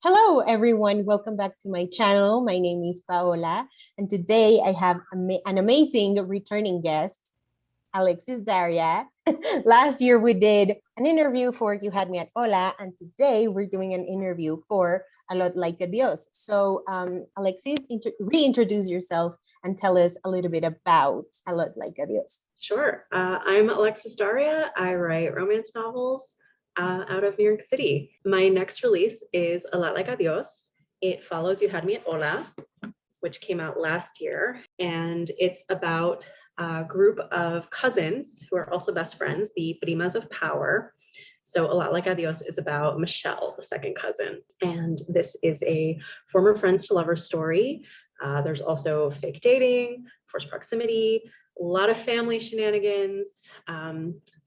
Hello, everyone. Welcome back to my channel. My name is Paola, and today I have an amazing returning guest, Alexis Daria. Last year we did an interview for You Had Me at Hola, and today we're doing an interview for A Lot Like a Dios. So, Alexis, reintroduce yourself and tell us a little bit about A Lot Like a Dios. Sure. I'm Alexis Daria. I write romance novels out of New York City. My next release is A Lot Like Adios. It follows You Had Me at Hola, which came out last year. And it's about a group of cousins who are also best friends, the Primas of Power. So A Lot Like Adios is about Michelle, the second cousin. And this is a former friends to lovers story. There's also fake dating, forced proximity, a lot of family shenanigans.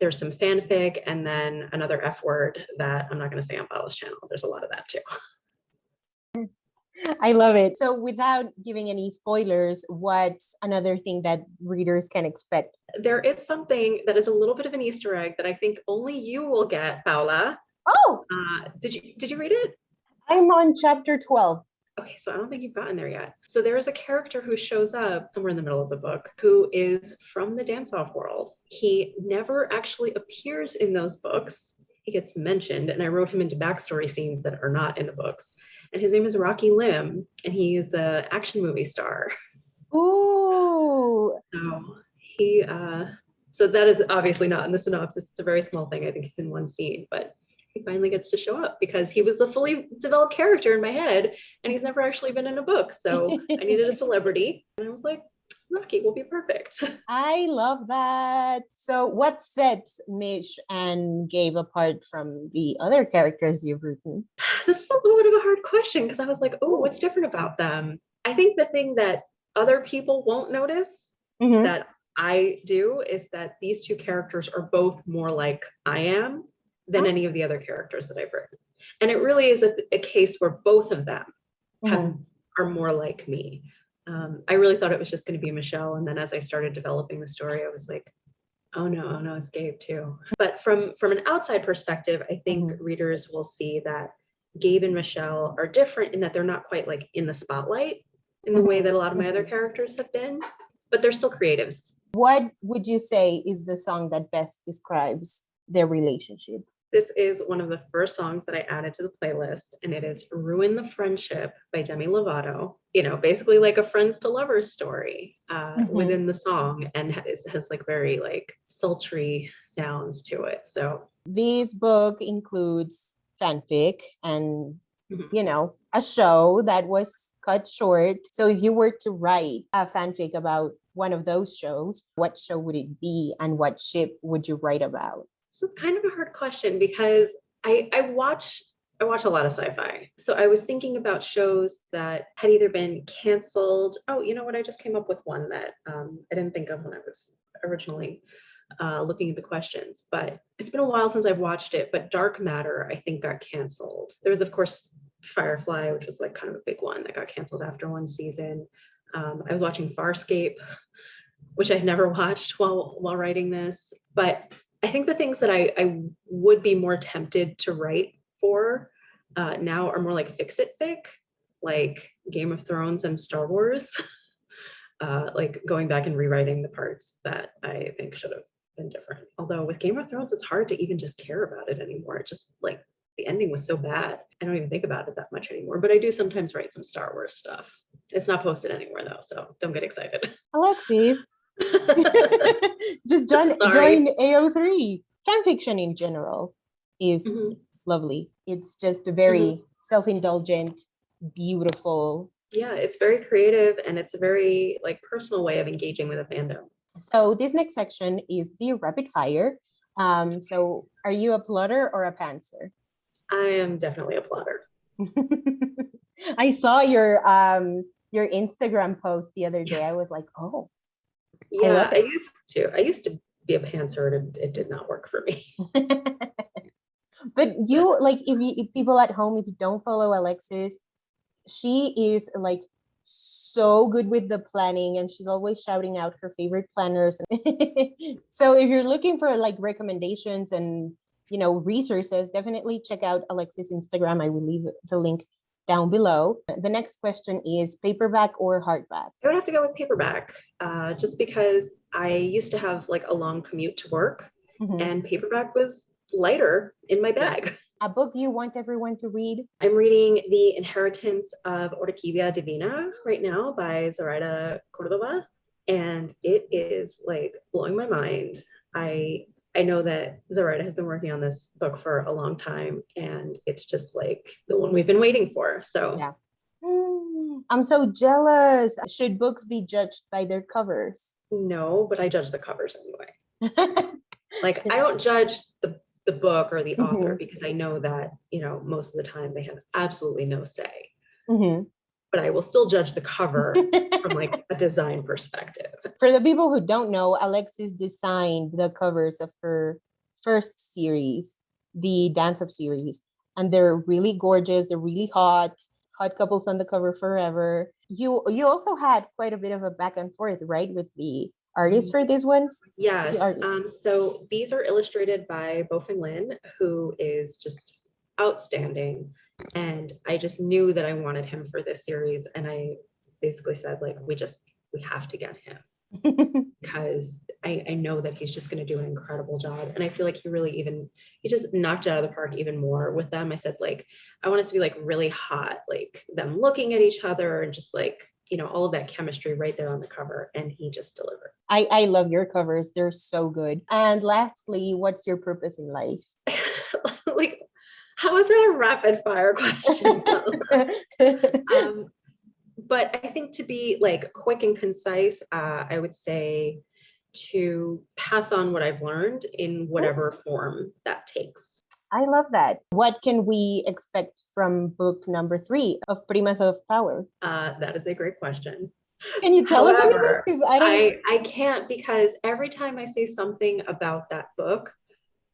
There's some fanfic, and then another F word that I'm not going to say on Paola's channel. There's a lot of that too. I love it. So without giving any spoilers, what's another thing that readers can expect? There is something that is a little bit of an Easter egg that I think only you will get, Paola. Oh! Did you read it? I'm on chapter 12. Okay, so I don't think you've gotten there yet. So there is a character who shows up somewhere in the middle of the book who is from the dance-off world. He never actually appears in those books. He gets mentioned, and I wrote him into backstory scenes that are not in the books. And his name is Rocky Lim, and he's an action movie star. Ooh! So that is obviously not in the synopsis. It's a very small thing. I think it's in one scene, but he finally gets to show up because he was a fully developed character in my head, and he's never actually been in a book. So I needed a celebrity, and I was like, Rocky will be perfect. I love that. So what sets Mitch and Gabe apart from the other characters you've written? This is a little bit of a hard question because I was like, oh, what's different about them? I think the thing that other people won't notice that I do is that these two characters are both more like I am than any of the other characters that I've written. And it really is a case where both of them are more like me. I really thought it was just going to be Michelle. And then as I started developing the story, I was like, oh no, it's Gabe too. But from an outside perspective, I think readers will see that Gabe and Michelle are different in that they're not quite like in the spotlight in the way that a lot of my other characters have been, but they're still creatives. What would you say is the song that best describes their relationship? This is one of the first songs that I added to the playlist, and it is Ruin the Friendship by Demi Lovato. You know, basically like a friends to lovers story within the song, and has like very like sultry sounds to it. So this book includes fanfic and, you know, a show that was cut short. So if you were to write a fanfic about one of those shows, what show would it be and what ship would you write about? This is kind of a hard question because I watch a lot of sci-fi. So I was thinking about shows that had either been canceled. Oh, you know what? I just came up with one that I didn't think of when I was originally looking at the questions, but it's been a while since I've watched it. But Dark Matter, I think, got canceled. There was, of course, Firefly, which was like kind of a big one that got canceled after one season. I was watching Farscape, which I'd never watched while writing this. But I think the things that I would be more tempted to write for now are more like fix-it fic, like Game of Thrones and Star Wars, like going back and rewriting the parts that I think should have been different. Although with Game of Thrones, it's hard to even just care about it anymore. It just like the ending was so bad. I don't even think about it that much anymore, but I do sometimes write some Star Wars stuff. It's not posted anywhere though, so don't get excited. Alexis, just join AO3. Fan fiction in general is lovely. It's just a very self-indulgent, beautiful. Yeah, it's very creative, and it's a very like personal way of engaging with a fandom. So this next section is the rapid fire. So are you a plotter or a pantser? I am definitely a plotter. I saw your Instagram post the other day. I was like, oh. Yeah, I used to be a pantser, and it did not work for me. But you, like, if people at home, if you don't follow Alexis, she is like so good with the planning, and she's always shouting out her favorite planners. So if you're looking for like recommendations and, you know, resources, definitely check out Alexis' Instagram. I will leave the link down below. The next question is paperback or hardback? I would have to go with paperback, just because I used to have like a long commute to work, and paperback was lighter in my bag. A book you want everyone to read? I'm reading The Inheritance of Orquídea Divina right now by Zoraida Cordova, and it is like blowing my mind. I know that Zoraida has been working on this book for a long time, and it's just like the one we've been waiting for. So yeah. I'm so jealous. Should books be judged by their covers? No, but I judge the covers anyway. Like, I don't judge the book or the author because I know that, most of the time they have absolutely no say. But I will still judge the cover from like a design perspective. For the people who don't know, Alexis designed the covers of her first series, the Dance of series, and they're really gorgeous. They're really hot couples on the cover forever. You also had quite a bit of a back and forth, right, with the artist for these ones? Yes. So these are illustrated by Bofeng Lin, who is just outstanding. And I just knew that I wanted him for this series. And I basically said, like, we have to get him because I know that he's just going to do an incredible job. And I feel like he just knocked it out of the park even more with them. I said, like, I want it to be like really hot, like them looking at each other and just like, all of that chemistry right there on the cover. And he just delivered. I love your covers. They're so good. And lastly, what's your purpose in life? Like, how is that a rapid fire question? But I think to be like quick and concise, I would say to pass on what I've learned in whatever form that takes. I love that. What can we expect from book number 3 of Primas of Power? That is a great question. Can you tell us anything? Because I can't, because every time I say something about that book,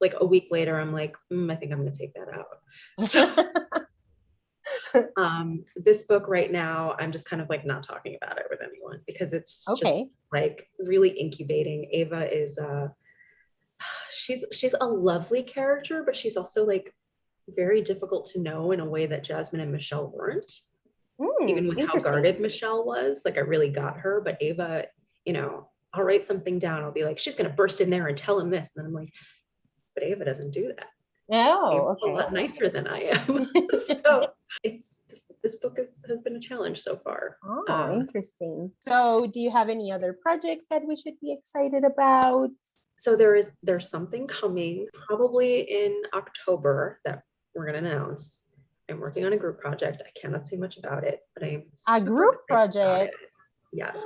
like a week later, I'm like, I think I'm going to take that out. So this book right now, I'm just kind of like not talking about it with anyone because it's just like really incubating. Ava is she's a lovely character, but she's also like very difficult to know in a way that Jasmine and Michelle weren't. Even with how guarded Michelle was, like I really got her. But Ava, I'll write something down. I'll be like, she's gonna burst in there and tell him this, and then I'm like, but Ava doesn't do that. Oh, okay. A lot nicer than I am. So this book has been a challenge so far. Oh, interesting. So do you have any other projects that we should be excited about? So there's something coming probably in October that we're going to announce. I'm working on a group project. I cannot say much about it, but I'm a group project. Yes.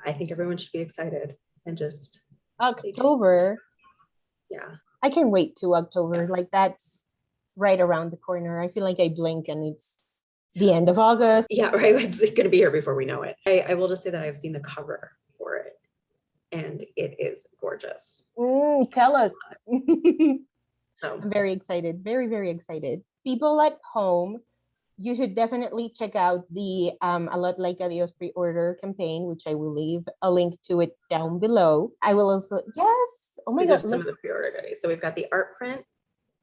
I think everyone should be excited and just October. Yeah. I can wait to October. Yeah. Like that's right around the corner. I feel like I blink and it's the end of August. Yeah, right. It's going to be here before we know it. I will just say that I've seen the cover for it and it is gorgeous. Tell us. So. I'm very excited. Very, very excited. People at home, you should definitely check out the A Lot Like Adios pre-order campaign, which I will leave a link to it down below. I will also, yes. Oh my God. Some of the pre-order goodies. So we've got the art print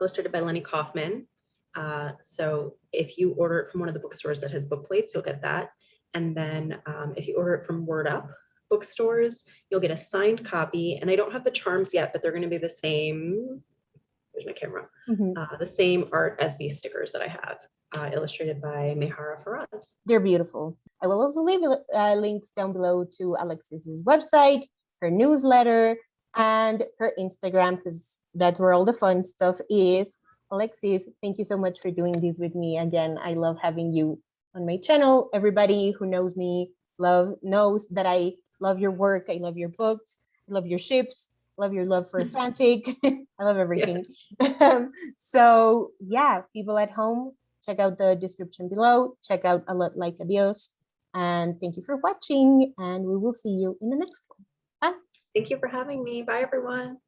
illustrated by Lenny Kaufman. So if you order it from one of the bookstores that has book plates, you'll get that. And then if you order it from Word Up bookstores, you'll get a signed copy. And I don't have the charms yet, but they're going to be the same. There's my camera. The same art as these stickers that I have, illustrated by Mehara Faraz. They're beautiful. I will also leave links down below to Alexis's website, her newsletter, and her Instagram, because that's where all the fun stuff is. Alexis, thank you so much for doing this with me. Again, I love having you on my channel. Everybody who knows me knows that I love your work. I love your books. I love your ships. Love your love for fanfic. I love everything. Yeah. So yeah, people at home, check out the description below. Check out A Lot Like Adios. And thank you for watching. And we will see you in the next one. Bye. Thank you for having me. Bye, everyone.